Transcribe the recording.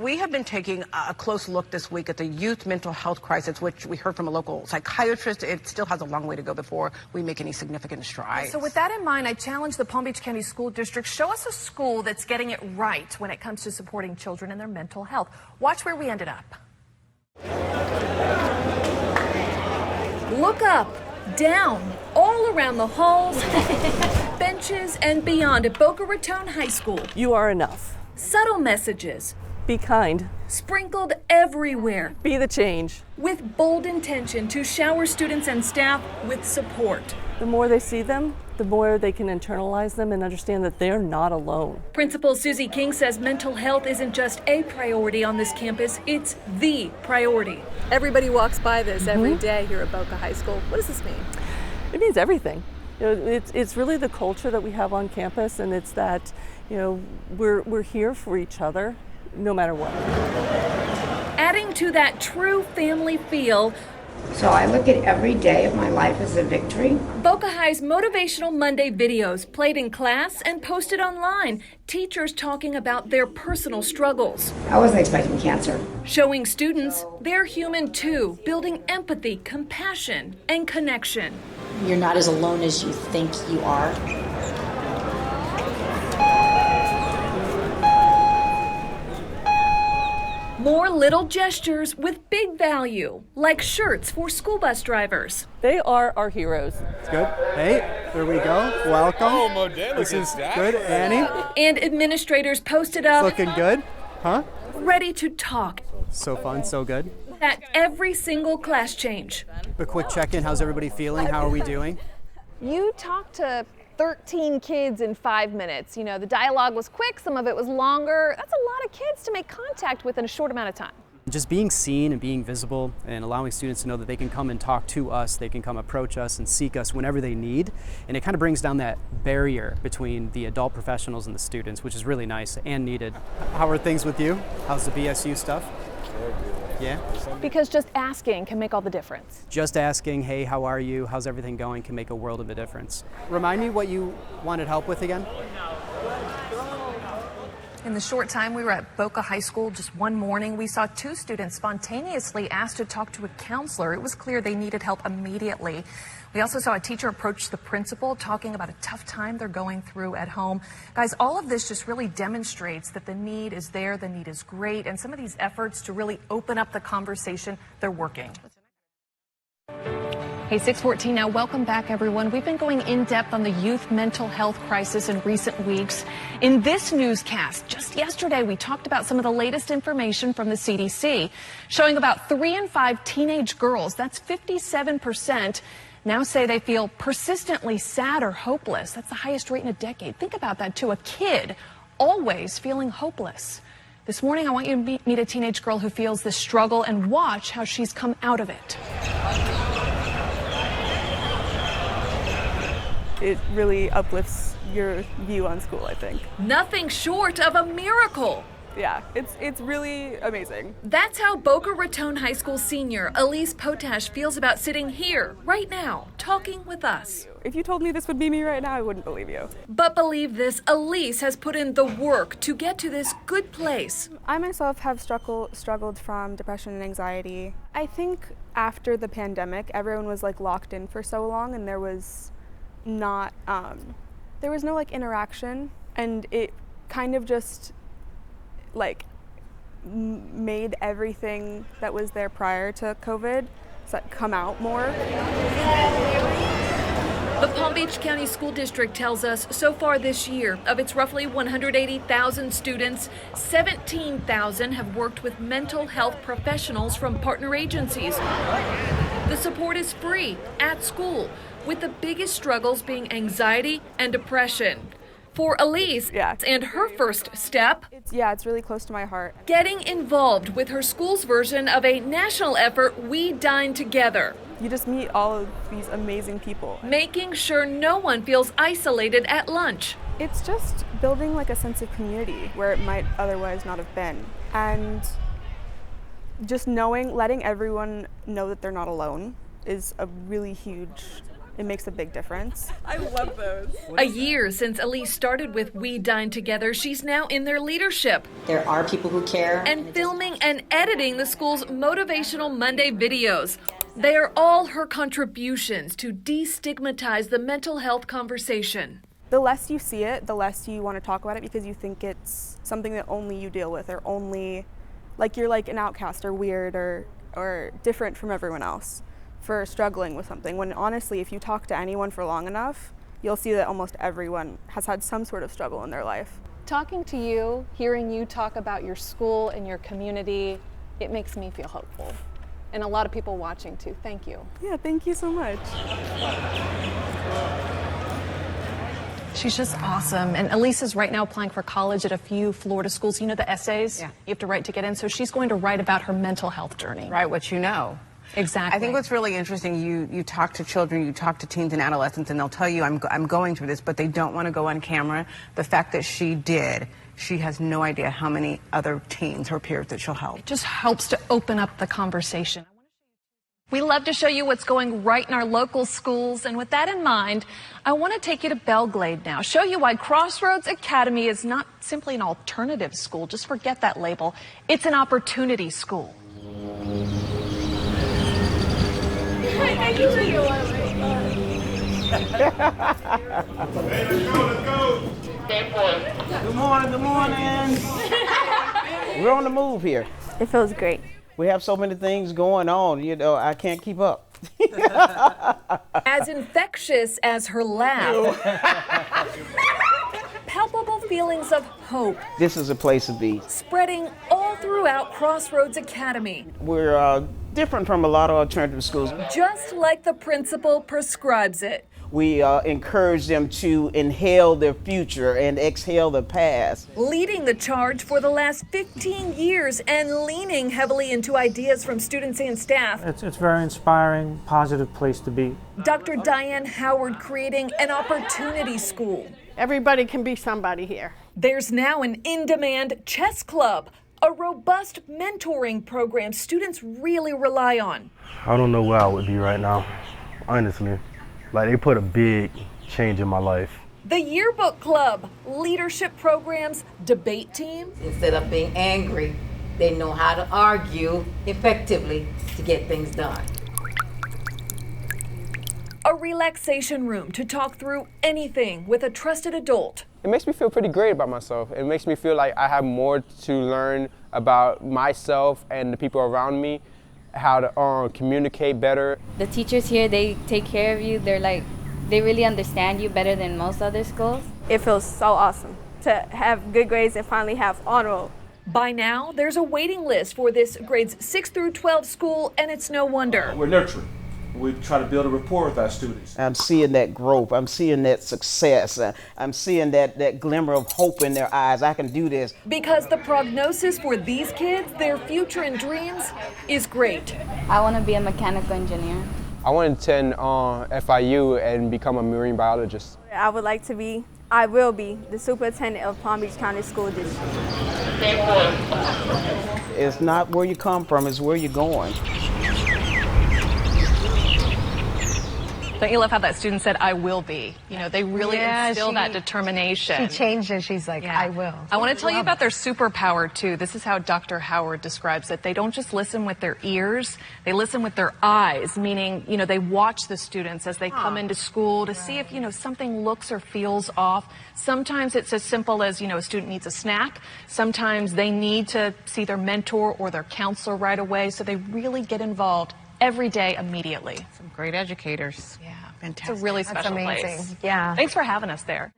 We have been taking a close look this week at the youth mental health crisis, which we heard from a local psychiatrist. It still has a long way to go before we make any significant strides. So with that in mind, I challenge the Palm Beach County School District, show us a school that's getting it right when it comes to supporting children and their mental health. Watch where we ended up. Look up, down, all around the halls, benches, and beyond at Boca Raton High School. You are enough. Subtle messages. Be kind. Sprinkled everywhere. Be the change. With bold intention to shower students and staff with support. The more they see them, the more they can internalize them and understand that they're not alone. Principal Susie King says mental health isn't just a priority on this campus, it's the priority. Everybody walks by this every day here at Boca High School. What does this mean? It means everything. You know, it's really the culture that we have on campus, and it's that, you know, we're here for each other no matter what. Adding to that true family feel, so I look at every day of my life as a victory. Boca High's Motivational Monday videos played in class and posted online. Teachers talking about their personal struggles. I wasn't expecting cancer. Showing students they're human too, building empathy, compassion, and connection. You're not as alone as you think you are. More little gestures with big value, like shirts for school bus drivers. They are our heroes. It's good. Hey, there we go. Welcome. Oh, Modena. This is good, Annie. And administrators posted up. Looking good, huh? Ready to talk. So fun, so good. At every single class change. A quick check-in. How's everybody feeling? How are we doing? You talked to 13 kids in 5 minutes. You know, the dialogue was quick, some of it was longer. That's a lot of kids to make contact with in a short amount of time. Just being seen and being visible and allowing students to know that they can come and talk to us, they can come approach us and seek us whenever they need. And it kind of brings down that barrier between the adult professionals and the students, which is really nice and needed. How are things with you? How's the BSU stuff? Yeah? Because just asking can make all the difference. Just asking, hey, how are you? How's everything going can make a world of a difference. Remind me what you wanted help with again? In the short time we were at Boca High School just one morning, we saw 2 students spontaneously asked to talk to a counselor. It was clear they needed help immediately. We also saw a teacher approach the principal talking about a tough time they're going through at home. Guys, all of this just really demonstrates that the need is there, the need is great, and some of these efforts to really open up the conversation, they're working. Hey, 6:14 now. Welcome back, everyone. We've been going in depth on the youth mental health crisis in recent weeks. In this newscast, just yesterday, we talked about some of the latest information from the CDC, showing about 3 in 5 teenage girls, that's 57%, now say they feel persistently sad or hopeless. That's the highest rate in a decade. Think about that, too. A kid always feeling hopeless. This morning, I want you to meet a teenage girl who feels this struggle and watch how she's come out of it. It really uplifts your view on school, I think. Nothing short of a miracle. Yeah, it's really amazing. That's how Boca Raton High School senior Elise Potash feels about sitting here right now, talking with us. If you told me this would be me right now, I wouldn't believe you. But believe this, Elise has put in the work to get to this good place. I myself have struggled from depression and anxiety. I think after the pandemic, everyone was like locked in for so long, and there was no like interaction, and it kind of just like made everything that was there prior to COVID come out more. The Palm Beach County School District tells us so far this year, of its roughly 180,000 students, 17,000 have worked with mental health professionals from partner agencies. The support is free at school, with the biggest struggles being anxiety and depression. For Elise, and her first step, it's really close to my heart. Getting involved with her school's version of a national effort, We Dine Together. You just meet all of these amazing people. Making sure no one feels isolated at lunch. It's just building like a sense of community where it might otherwise not have been. And just letting everyone know that they're not alone is a really huge it makes a big difference. I love those. A year since Elise started with We Dine Together, she's now in their leadership. There are people who care. And filming and editing the school's Motivational Monday videos. They are all her contributions to destigmatize the mental health conversation. The less you see it, the less you want to talk about it because you think it's something that only you deal with, or only, like you're like an outcast or weird or different from everyone else for struggling with something. When honestly, if you talk to anyone for long enough, you'll see that almost everyone has had some sort of struggle in their life. Talking to you, hearing you talk about your school and your community, it makes me feel hopeful. And a lot of people watching too. Thank you. Yeah, thank you so much. She's just awesome. And Elise is right now applying for college at a few Florida schools. You know the essays you have to write to get in. So she's going to write about her mental health journey. Write what you know. Exactly. I think what's really interesting, you talk to children, you talk to teens and adolescents, and they'll tell you, I'm going through this, but they don't want to go on camera. The fact that she did, she has no idea how many other teens, her peers, that she'll help. It just helps to open up the conversation. We love to show you what's going right in our local schools, and with that in mind, I want to take you to Belglade now, show you why Crossroads Academy is not simply an alternative school. Just forget that label. It's an opportunity school. Good morning, good morning. We're on the move here. It feels great. We have so many things going on, you know, I can't keep up. As infectious as her laugh. Palpable feelings of hope This is a place to be. spreading all throughout Crossroads Academy. We're different from a lot of alternative schools. Just like the principal prescribes it. We encourage them to inhale their future and exhale the past. Leading the charge for the last 15 years and leaning heavily into ideas from students and staff. It's very inspiring, positive place to be. Dr. Diane Howard creating an opportunity school. Everybody can be somebody here. There's now an in-demand chess club, a robust mentoring program students really rely on. I don't know where I would be right now, honestly. Like, they put a big change in my life. The yearbook club, leadership programs, debate team. Instead of being angry, they know how to argue effectively to get things done. A relaxation room to talk through anything with a trusted adult. It makes me feel pretty great about myself. It makes me feel like I have more to learn about myself and the people around me, how to communicate better. The teachers here, they take care of you. They really understand you better than most other schools. It feels so awesome to have good grades and finally have honor roll. By now, there's a waiting list for this grades 6 through 12 school, and it's no wonder. We're nurturing. We try to build a rapport with our students. I'm seeing that growth. I'm seeing that success. I'm seeing that glimmer of hope in their eyes. I can do this. Because the prognosis for these kids, their future and dreams, is great. I want to be a mechanical engineer. I want to attend FIU and become a marine biologist. I will be the superintendent of Palm Beach County School District. It's not where you come from, it's where you're going. Don't you love how that student said, I will be? You know, they really instill that determination. She changed it. She's like, I will. I want to tell you about their superpower, too. This is how Dr. Howard describes it. They don't just listen with their ears, they listen with their eyes, meaning, you know, they watch the students as they come into school to see if, you know, something looks or feels off. Sometimes it's as simple as, you know, a student needs a snack. Sometimes they need to see their mentor or their counselor right away, so they really get involved every day immediately. Some great educators. Yeah. Fantastic. It's a really special amazing. place. Yeah. Thanks for having us there.